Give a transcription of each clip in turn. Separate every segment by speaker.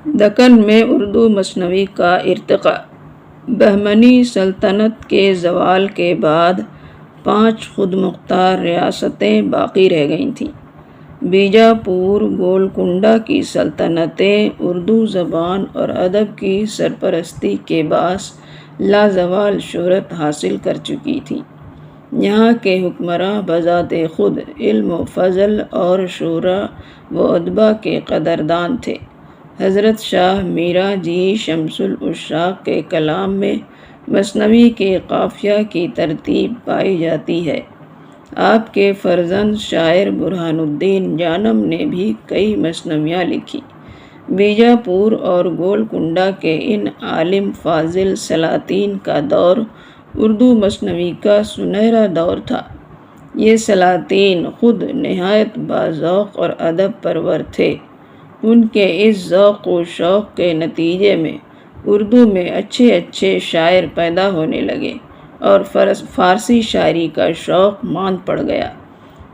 Speaker 1: دکن میں اردو مثنوی کا ارتقاء۔ بہمنی سلطنت کے زوال کے بعد 5 خود مختار ریاستیں باقی رہ گئی تھیں۔ بیجاپور گولکنڈہ کی سلطنتیں اردو زبان اور ادب کی سرپرستی کے باعث لازوال شہرت حاصل کر چکی تھیں۔ یہاں کے حکمراں بذات خود علم و فضل اور شعراء و ادباء کے قدردان تھے۔ حضرت شاہ میرا جی شمس العشاق کے کلام میں مثنوی کے قافیہ کی ترتیب پائی جاتی ہے۔ آپ کے فرزند شاعر برہان الدین جانم نے بھی کئی مثنویاں لکھی۔ بیجاپور اور گولکنڈہ کے ان عالم فاضل سلاطین کا دور اردو مثنوی کا سنہرا دور تھا۔ یہ سلاطین خود نہایت باذوق اور ادب پرور تھے۔ ان کے اس ذوق و شوق کے نتیجے میں اردو میں اچھے اچھے شاعر پیدا ہونے لگے اور فارسی شاعری کا شوق ماند پڑ گیا۔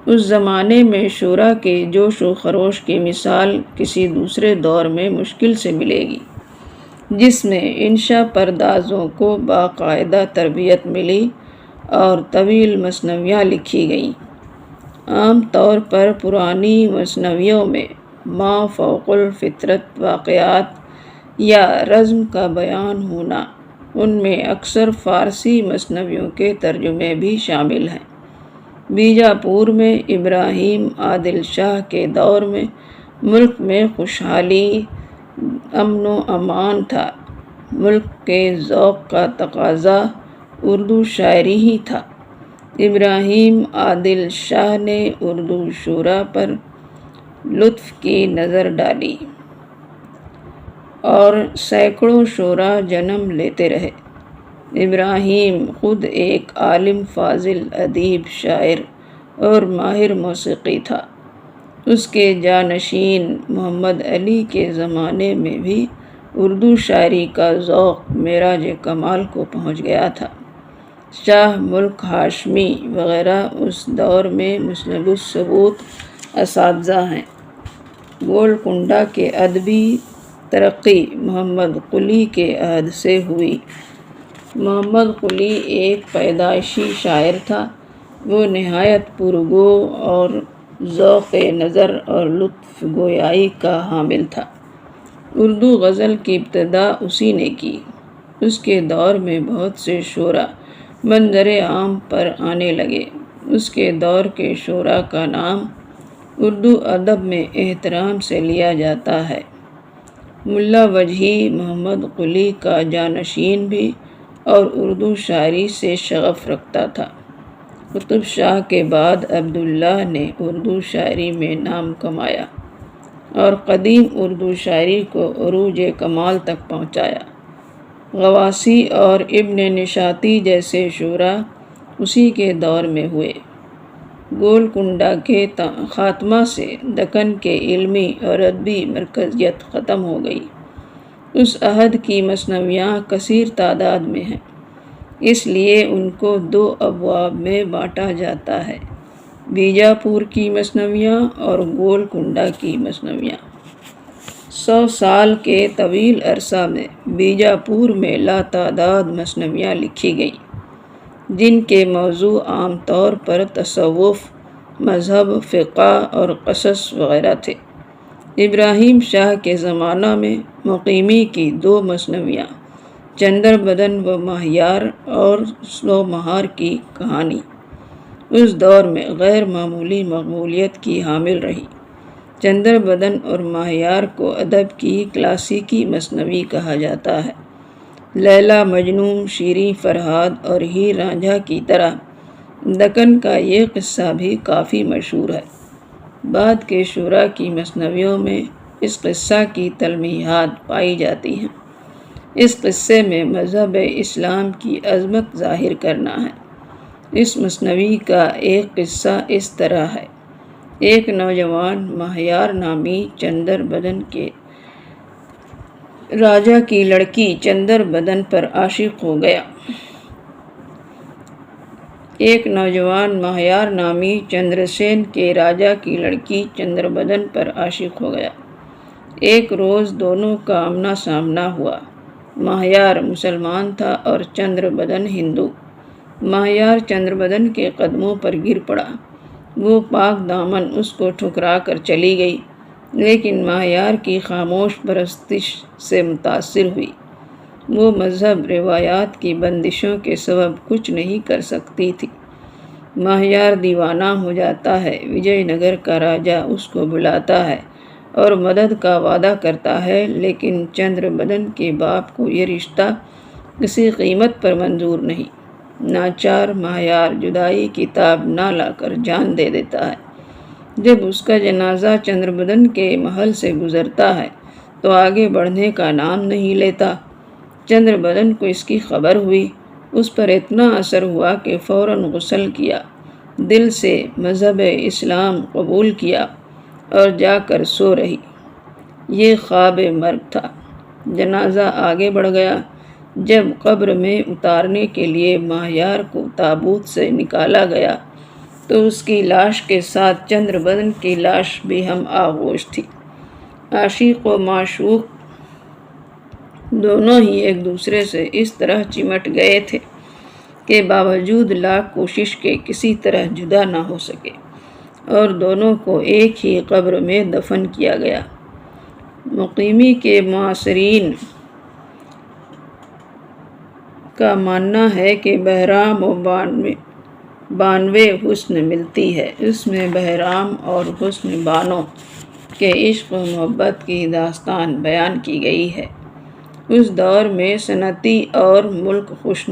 Speaker 1: اس زمانے میں شعراء کے جوش و خروش کی مثال کسی دوسرے دور میں مشکل سے ملے گی، جس میں انشا پردازوں کو باقاعدہ تربیت ملی اور طویل مثنویاں لکھی گئیں۔ عام طور پر پرانی مثنویوں میں ما فوق الفطرت واقعات یا رزم کا بیان ہونا، ان میں اکثر فارسی مثنویوں کے ترجمے بھی شامل ہیں۔ بیجاپور میں ابراہیم عادل شاہ کے دور میں ملک میں خوشحالی، امن و امان تھا۔ ملک کے ذوق کا تقاضا اردو شاعری ہی تھا۔ ابراہیم عادل شاہ نے اردو شعراء پر لطف کی نظر ڈالی اور سینکڑوں شعراء جنم لیتے رہے۔ ابراہیم خود ایک عالم فاضل ادیب، شاعر اور ماہر موسیقی تھا۔ اس کے جانشین محمد علی کے زمانے میں بھی اردو شاعری کا ذوق معراج کمال کو پہنچ گیا تھا۔ شاہ ملک ہاشمی وغیرہ اس دور میں مسند الثبوت اساتذہ ہیں۔ گولکنڈہ کے ادبی ترقی محمد قلی کے عہد سے ہوئی۔ محمد قلی ایک پیدائشی شاعر تھا۔ وہ نہایت پرگو اور ذوق نظر اور لطف گویائی کا حامل تھا۔ اردو غزل کی ابتدا اسی نے کی۔ اس کے دور میں بہت سے شعراء منظر عام پر آنے لگے۔ اس کے دور کے شعراء کا نام اردو ادب میں احترام سے لیا جاتا ہے۔ ملا وجہی محمد قلی کا جانشین بھی اور اردو شاعری سے شغف رکھتا تھا۔ قطب شاہ کے بعد عبداللہ نے اردو شاعری میں نام کمایا اور قدیم اردو شاعری کو عروج کمال تک پہنچایا۔ غواصی اور ابن نشاطی جیسے شعراء اسی کے دور میں ہوئے۔ گولکنڈہ کے خاتمہ سے دکن کے علمی اور ادبی مرکزیت ختم ہو گئی۔ اس عہد کی مثنویاں کثیر تعداد میں ہیں، اس لیے ان کو 2 ابواب میں بانٹا جاتا ہے: بیجاپور کی مثنویاں اور گولکنڈہ کی مثنویاں۔ 100 سال کے طویل عرصہ میں بیجاپور میں لاتعداد مثنویاں لکھی گئیں، جن کے موضوع عام طور پر تصوف، مذہب، فقہ اور قصص وغیرہ تھے۔ ابراہیم شاہ کے زمانہ میں مقیمی کی 2 مثنویاں، چندر بدن و ماہیار اور سلو مہار کی کہانی، اس دور میں غیر معمولی مقبولیت کی حامل رہی۔ چندر بدن اور ماہیار کو ادب کی کلاسیکی مثنوی کہا جاتا ہے۔ لیلی مجنوں، شیریں فرہاد اور ہیر رانجھا کی طرح دکن کا یہ قصہ بھی کافی مشہور ہے۔ بعد کے شعراء کی مثنویوں میں اس قصہ کی تلمیحات پائی جاتی ہیں۔ اس قصے میں مذہب اسلام کی عظمت ظاہر کرنا ہے۔ اس مثنوی کا ایک قصہ اس طرح ہے: ایک نوجوان ماہیار نامی چندر بدن کے راجا کی لڑکی چندر بدن پر عاشق ہو گیا۔ ایک نوجوان ماہیار نامی چندرسین کے راجا کی لڑکی چندر بدن پر عاشق ہو گیا۔ ایک روز دونوں کا آمنا سامنا ہوا۔ ماہیار مسلمان تھا اور چندر بدن ہندو۔ ماہیار چندر بدن کے قدموں پر گر پڑا۔ وہ پاک دامن اس کو ٹھکرا کر چلی گئی، لیکن ماہیار کی خاموش پرستش سے متاثر ہوئی۔ وہ مذہب روایات کی بندشوں کے سبب کچھ نہیں کر سکتی تھی۔ ماہیار دیوانہ ہو جاتا ہے۔ وجے نگر کا راجا اس کو بلاتا ہے اور مدد کا وعدہ کرتا ہے، لیکن چندر بدن کے باپ کو یہ رشتہ کسی قیمت پر منظور نہیں۔ ناچار ماہیار جدائی کی تاب نہ لا کر جان دے دیتا ہے۔ جب اس کا جنازہ چندر بدن کے محل سے گزرتا ہے تو آگے بڑھنے کا نام نہیں لیتا۔ چندر بدن کو اس کی خبر ہوئی۔ اس پر اتنا اثر ہوا کہ فوراً غسل کیا، دل سے مذہب اسلام قبول کیا اور جا کر سو رہی۔ یہ خواب مرگ تھا۔ جنازہ آگے بڑھ گیا۔ جب قبر میں اتارنے کے لیے ماہیار کو تابوت سے نکالا گیا تو اس کی لاش کے ساتھ چندر بدن کی لاش بھی ہم آغوش تھی۔ عاشق و معشوق دونوں ہی ایک دوسرے سے اس طرح چمٹ گئے تھے کہ باوجود لاکھ کوشش کے کسی طرح جدا نہ ہو سکے، اور دونوں کو ایک ہی قبر میں دفن کیا گیا۔ مقیمی کے معاصرین کا ماننا ہے کہ بہرام و بانوے حسن ملتی ہے۔ اس میں بہرام اور حسن بانو کے عشق و محبت کی داستان بیان کی گئی ہے۔ اس دور میں صنعتی اور ملک خوش